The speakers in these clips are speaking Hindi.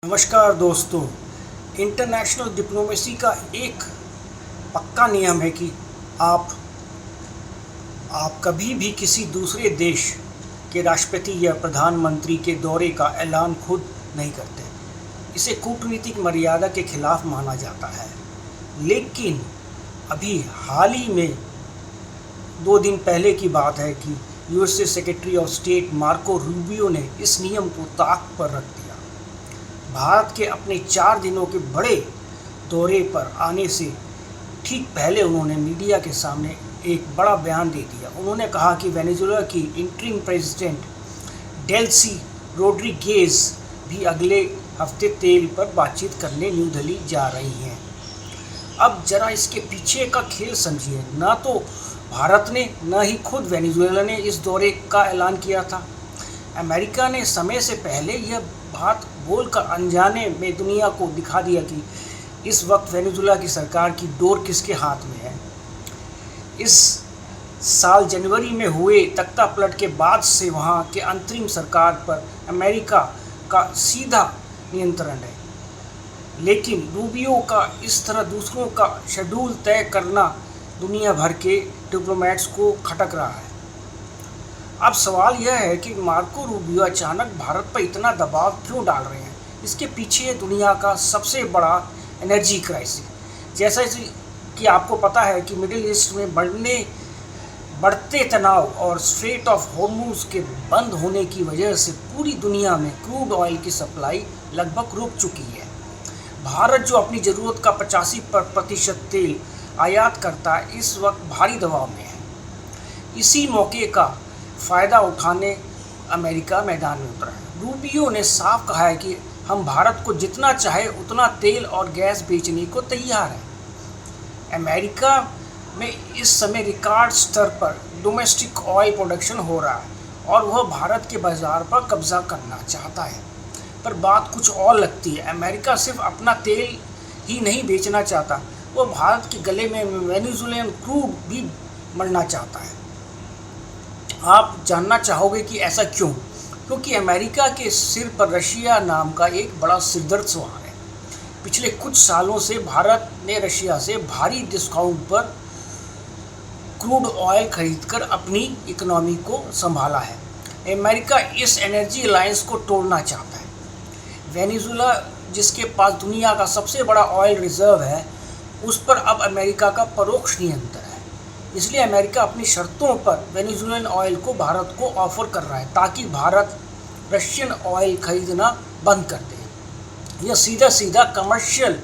नमस्कार दोस्तों। इंटरनेशनल डिप्लोमेसी का एक पक्का नियम है कि आप कभी भी किसी दूसरे देश के राष्ट्रपति या प्रधानमंत्री के दौरे का ऐलान खुद नहीं करते। इसे कूटनीतिक मर्यादा के खिलाफ माना जाता है। लेकिन अभी हाल ही में 2 दिन पहले की बात है कि USA secretary of state Marco Rubio ने इस नियम को ताक पर रख दिया। भारत के अपने 4 दिनों के बड़े दौरे पर आने से ठीक पहले उन्होंने मीडिया के सामने एक बड़ा बयान दे दिया। उन्होंने कहा कि वेनेजुएला की इंटरिम प्रेसिडेंट डेल्सी रोड्रिगेज भी अगले हफ्ते तेल पर बातचीत करने न्यू दिल्ली जा रही हैं। अब जरा इसके पीछे का खेल समझिए। ना तो भारत ने न ही खुद वेनेजुएला ने इस दौरे का ऐलान किया था। अमेरिका ने समय से पहले यह बात बोलकर अनजाने में दुनिया को दिखा दिया कि इस वक्त वेनेजुएला की सरकार की डोर किसके हाथ में है। इस साल जनवरी में हुए तख्तापलट के बाद से वहां के अंतरिम सरकार पर अमेरिका का सीधा नियंत्रण है। लेकिन रूबियो का इस तरह दूसरों का शेड्यूल तय करना दुनिया भर के डिप्लोमेट्स को खटक रहा है। अब सवाल यह है कि मार्को रूबियो अचानक भारत पर इतना दबाव क्यों डाल रहे हैं। इसके पीछे दुनिया का सबसे बड़ा एनर्जी क्राइसिस। जैसा कि आपको पता है कि मिडिल ईस्ट में बढ़ते तनाव और स्ट्रेट ऑफ हॉर्मुज़ के बंद होने की वजह से पूरी दुनिया में क्रूड ऑयल की सप्लाई लगभग रुक चुकी है। भारत जो अपनी ज़रूरत का 85% तेल आयात करता है, इस वक्त भारी दबाव में है। इसी मौके का फ़ायदा उठाने अमेरिका मैदान में उतरा है। रूबियो ने साफ कहा है कि हम भारत को जितना चाहे उतना तेल और गैस बेचने को तैयार हैं। अमेरिका में इस समय रिकॉर्ड स्तर पर डोमेस्टिक ऑयल प्रोडक्शन हो रहा है और वह भारत के बाज़ार पर कब्जा करना चाहता है। पर बात कुछ और लगती है। अमेरिका सिर्फ अपना तेल ही नहीं बेचना चाहता, वह भारत के गले में वेनेजुएलन क्रूड भी मरना चाहता है। आप जानना चाहोगे कि ऐसा क्यों? क्योंकि अमेरिका के सिर पर रशिया नाम का एक बड़ा सिरदर्द सवार है। पिछले कुछ सालों से भारत ने रशिया से भारी डिस्काउंट पर क्रूड ऑयल खरीदकर अपनी इकोनॉमी को संभाला है। अमेरिका इस एनर्जी अलायंस को तोड़ना चाहता है। वेनेजुएला जिसके पास दुनिया का सबसे बड़ा ऑयल रिजर्व है, उस पर अब अमेरिका का परोक्ष नियंत्रण है। इसलिए अमेरिका अपनी शर्तों पर वेनेजुएलन ऑयल को भारत को ऑफर कर रहा है ताकि भारत रशियन ऑयल खरीदना बंद कर दे। यह सीधा सीधा कमर्शियल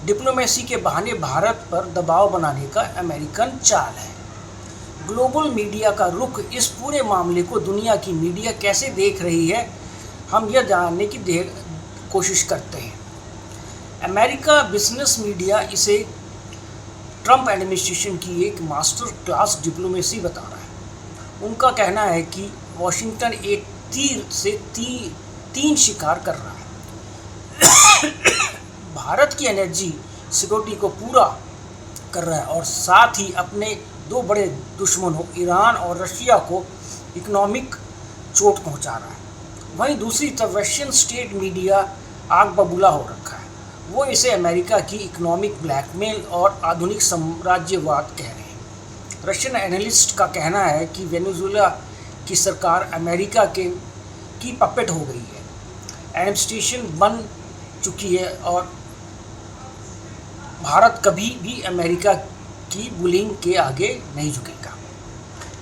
डिप्लोमेसी के बहाने भारत पर दबाव बनाने का अमेरिकन चाल है। ग्लोबल मीडिया का रुख इस पूरे मामले को दुनिया की मीडिया कैसे देख रही है, हम यह जानने की कोशिश करते हैं। अमेरिका बिजनेस मीडिया इसे ट्रंप एडमिनिस्ट्रेशन की एक मास्टर क्लास डिप्लोमेसी बता रहा है। उनका कहना है कि वॉशिंगटन एक तीर से 3 शिकार कर रहा है। भारत की एनर्जी सिक्योरिटी को पूरा कर रहा है और साथ ही अपने 2 बड़े दुश्मनों ईरान और रशिया को इकोनॉमिक चोट पहुंचा रहा है। वहीं दूसरी तरफ रशियन स्टेट मीडिया आग बबूला हो रखा है। वो इसे अमेरिका की इकोनॉमिक ब्लैकमेल और आधुनिक साम्राज्यवाद कह रहे हैं। रशियन एनालिस्ट का कहना है कि वेनेजुएला की सरकार अमेरिका की पपेट हो गई है, एडमिनिस्ट्रेशन बन चुकी है और भारत कभी भी अमेरिका की बुलिंग के आगे नहीं झुकेगा।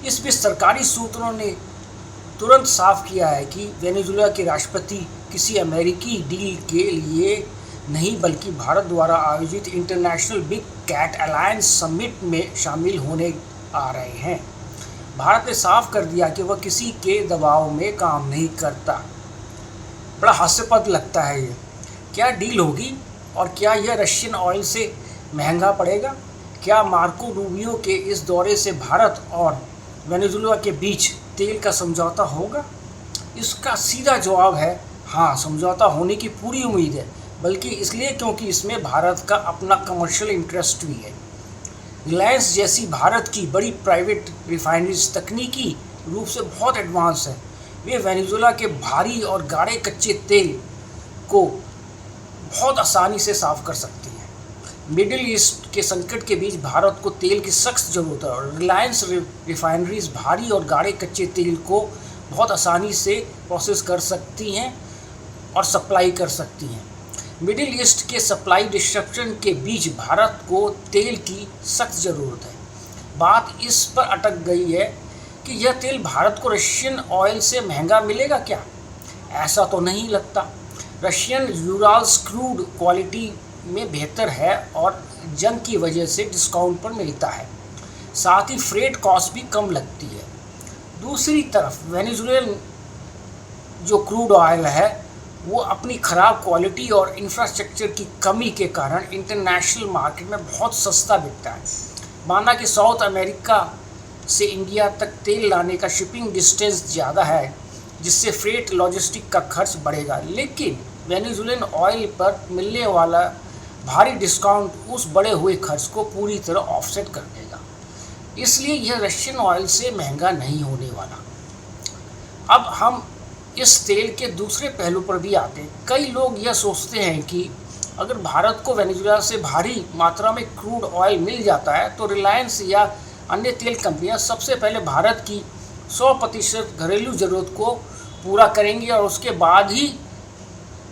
इस बीच सरकारी सूत्रों ने तुरंत साफ किया है कि वेनेजुएला के राष्ट्रपति किसी अमेरिकी डील के लिए नहीं बल्कि भारत द्वारा आयोजित international big cat alliance summit में शामिल होने आ रहे हैं। भारत ने साफ कर दिया कि वह किसी के दबाव में काम नहीं करता। बड़ा हास्यास्पद लगता है ये। क्या डील होगी और क्या यह रशियन ऑयल से महंगा पड़ेगा? क्या मार्को रूबियो के इस दौरे से भारत और वेनेजुएला के बीच तेल का समझौता होगा? इसका सीधा जवाब है हाँ, समझौता होने की पूरी उम्मीद है, बल्कि इसलिए क्योंकि इसमें भारत का अपना कमर्शियल इंटरेस्ट भी है। रिलायंस जैसी भारत की बड़ी प्राइवेट रिफाइनरीज तकनीकी रूप से बहुत एडवांस है। वे वेनेजुएला के भारी और गाढ़े कच्चे तेल को बहुत आसानी से साफ कर सकती है। मिडिल ईस्ट के संकट के बीच भारत को तेल की सख्त ज़रूरत है और रिलायंस रिफाइनरीज भारी और गाढ़े कच्चे तेल को बहुत आसानी से प्रोसेस कर सकती हैं और सप्लाई कर सकती हैं। मिडिल ईस्ट के सप्लाई डिस्ट्रप्शन के बीच भारत को तेल की सख्त ज़रूरत है। बात इस पर अटक गई है कि यह तेल भारत को रशियन ऑयल से महंगा मिलेगा क्या? ऐसा तो नहीं लगता। रशियन यूराल्स क्रूड क्वालिटी में बेहतर है और जंग की वजह से डिस्काउंट पर मिलता है, साथ ही फ्रेट कॉस्ट भी कम लगती है। दूसरी तरफ वेनेजुएलन जो क्रूड ऑयल है वो अपनी ख़राब क्वालिटी और इंफ्रास्ट्रक्चर की कमी के कारण इंटरनेशनल मार्केट में बहुत सस्ता बिकता है। माना कि साउथ अमेरिका से इंडिया तक तेल लाने का शिपिंग डिस्टेंस ज़्यादा है, जिससे फ्रेट लॉजिस्टिक का खर्च बढ़ेगा, लेकिन वेनेजुएलन ऑयल पर मिलने वाला भारी डिस्काउंट उस बढ़े हुए खर्च को पूरी तरह ऑफसेट कर देगा। इसलिए यह रशियन ऑयल से महंगा नहीं होने वाला। अब हम इस तेल के दूसरे पहलू पर भी आते हैं। कई लोग यह सोचते हैं कि अगर भारत को वेनेजुएला से भारी मात्रा में क्रूड ऑयल मिल जाता है तो रिलायंस या अन्य तेल कंपनियां सबसे पहले भारत की 100% घरेलू ज़रूरत को पूरा करेंगी और उसके बाद ही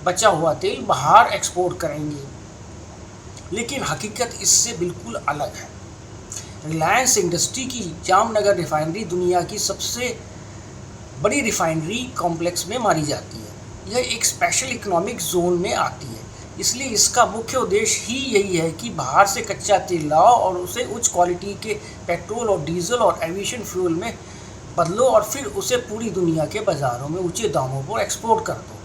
बचा हुआ तेल बाहर एक्सपोर्ट करेंगे। लेकिन हकीकत इससे बिल्कुल अलग है। रिलायंस इंडस्ट्री की जामनगर रिफाइनरी दुनिया की सबसे बड़ी रिफाइनरी कॉम्प्लेक्स में मानी जाती है। यह एक स्पेशल इकोनॉमिक जोन में आती है, इसलिए इसका मुख्य उद्देश्य ही यही है कि बाहर से कच्चा तेल लाओ और उसे उच्च क्वालिटी के पेट्रोल और डीजल और एविएशन फ्यूल में बदलो और फिर उसे पूरी दुनिया के बाज़ारों में ऊंचे दामों पर एक्सपोर्ट कर दो।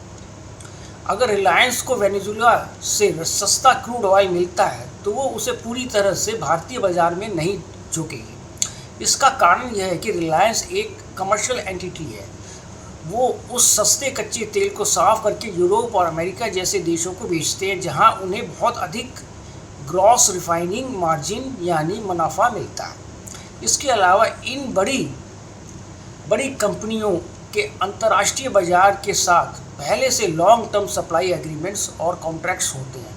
अगर रिलायंस को वेनेजुएला से सस्ता क्रूड ऑयल मिलता है तो वो उसे पूरी तरह से भारतीय बाज़ार में नहीं झुकेगी। इसका कारण यह है कि रिलायंस एक कमर्शियल एंटिटी है। वो उस सस्ते कच्चे तेल को साफ करके यूरोप और अमेरिका जैसे देशों को बेचते हैं, जहां उन्हें बहुत अधिक ग्रॉस रिफाइनिंग मार्जिन यानी मुनाफा मिलता है। इसके अलावा इन बड़ी कंपनियों के अंतर्राष्ट्रीय बाजार के साथ पहले से लॉन्ग टर्म सप्लाई एग्रीमेंट्स और कॉन्ट्रैक्ट्स होते हैं,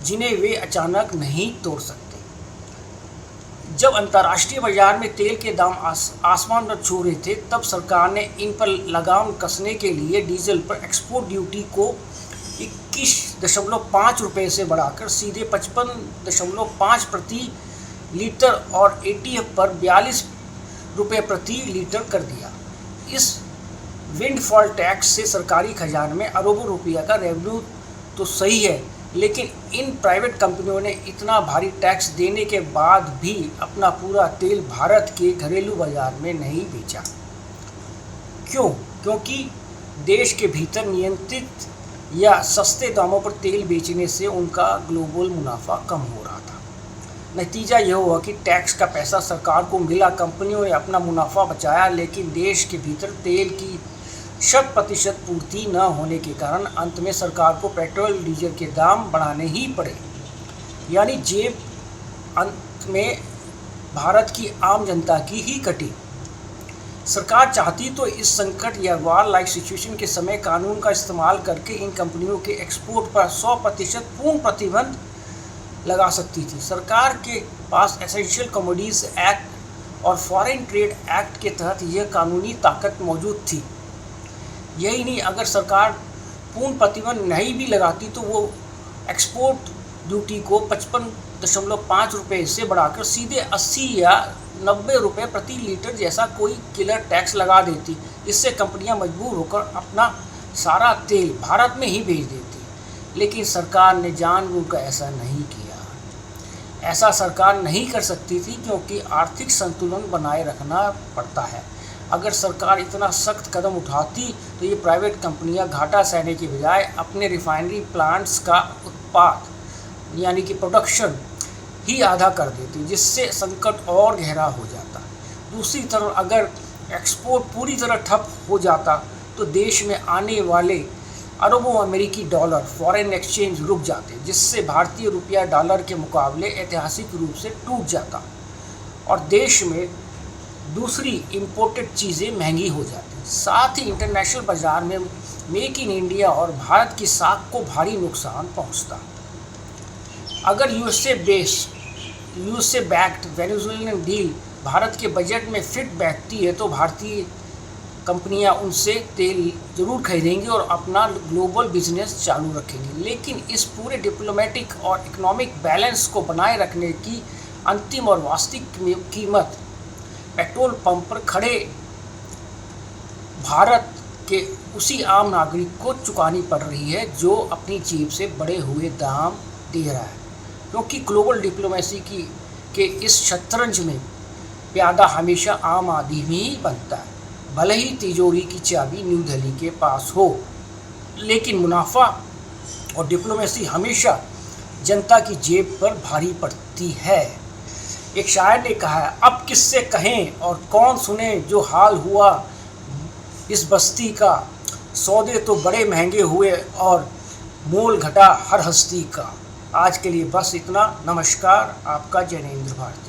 जिन्हें वे अचानक नहीं तोड़ सकते। जब अंतर्राष्ट्रीय बाजार में तेल के दाम आसमान पर छू रहे थे, तब सरकार ने इन पर लगाम कसने के लिए डीजल पर एक्सपोर्ट ड्यूटी को 21.5 रुपये से बढ़ाकर सीधे 55.5 प्रति लीटर और एटीएफ पर 42 रुपये प्रति लीटर कर दिया। इस विंडफॉल टैक्स से सरकारी खजाने में अरबों रुपया का रेवेन्यू तो सही है, लेकिन इन प्राइवेट कंपनियों ने इतना भारी टैक्स देने के बाद भी अपना पूरा तेल भारत के घरेलू बाजार में नहीं बेचा। क्यों? क्योंकि देश के भीतर नियंत्रित या सस्ते दामों पर तेल बेचने से उनका ग्लोबल मुनाफा कम हो रहा था। नतीजा यह हुआ कि टैक्स का पैसा सरकार को मिला, कंपनियों ने अपना मुनाफा बचाया, लेकिन देश के भीतर तेल की 100% पूर्ति न होने के कारण अंत में सरकार को पेट्रोल डीजल के दाम बढ़ाने ही पड़े, यानी जेब अंत में भारत की आम जनता की ही कटी। सरकार चाहती तो इस संकट या वार लाइक सिचुएशन के समय कानून का इस्तेमाल करके इन कंपनियों के एक्सपोर्ट पर 100% पूर्ण प्रतिबंध लगा सकती थी। सरकार के पास एसेंशियल कमोडिटीज एक्ट और फॉरेन ट्रेड एक्ट के तहत यह कानूनी ताकत मौजूद थी। यही नहीं, अगर सरकार पूर्ण प्रतिबंध नहीं भी लगाती तो वो एक्सपोर्ट ड्यूटी को 55.5 रुपये से बढ़ाकर सीधे 80 या 90 रुपये प्रति लीटर जैसा कोई किलर टैक्स लगा देती। इससे कंपनियां मजबूर होकर अपना सारा तेल भारत में ही भेज देती। लेकिन सरकार ने जानबूझकर ऐसा नहीं किया। ऐसा सरकार नहीं कर सकती थी क्योंकि आर्थिक संतुलन बनाए रखना पड़ता है। अगर सरकार इतना सख्त कदम उठाती तो ये प्राइवेट कंपनियां घाटा सहने के बजाय अपने रिफाइनरी प्लांट्स का उत्पाद यानी कि प्रोडक्शन ही आधा कर देती, जिससे संकट और गहरा हो जाता। दूसरी तरफ अगर एक्सपोर्ट पूरी तरह ठप हो जाता तो देश में आने वाले अरबों अमेरिकी डॉलर फॉरेन एक्सचेंज रुक जाते, जिससे भारतीय रुपया डॉलर के मुकाबले ऐतिहासिक रूप से टूट जाता और देश में दूसरी इंपोर्टेड चीज़ें महंगी हो जाती। साथ ही इंटरनेशनल बाजार में मेक इन इंडिया और भारत की साख को भारी नुकसान पहुंचता। अगर USA backed Venezuelan deal Bharat के बजट में फिट बैठती है तो भारतीय कंपनियां उनसे तेल जरूर खरीदेंगी और अपना ग्लोबल बिजनेस चालू रखेंगी। लेकिन इस पूरे डिप्लोमेटिक और इकोनॉमिक बैलेंस को बनाए रखने की अंतिम और वास्तविक कीमत पेट्रोल पंप पर खड़े भारत के उसी आम नागरिक को चुकानी पड़ रही है जो अपनी जेब से बढ़े हुए दाम दे रहा है, क्योंकि ग्लोबल डिप्लोमेसी के इस शतरंज में प्यादा हमेशा आम आदमी ही बनता है। भले ही तिजोरी की चाबी न्यू दिल्ली के पास हो, लेकिन मुनाफा और डिप्लोमेसी हमेशा जनता की जेब पर भारी पड़ती है। एक शायर ने कहा है, अब किससे कहें और कौन सुने जो हाल हुआ इस बस्ती का, सौदे तो बड़े महंगे हुए और मोल घटा हर हस्ती का। आज के लिए बस इतना। नमस्कार, आपका जैनेंद्र भारती।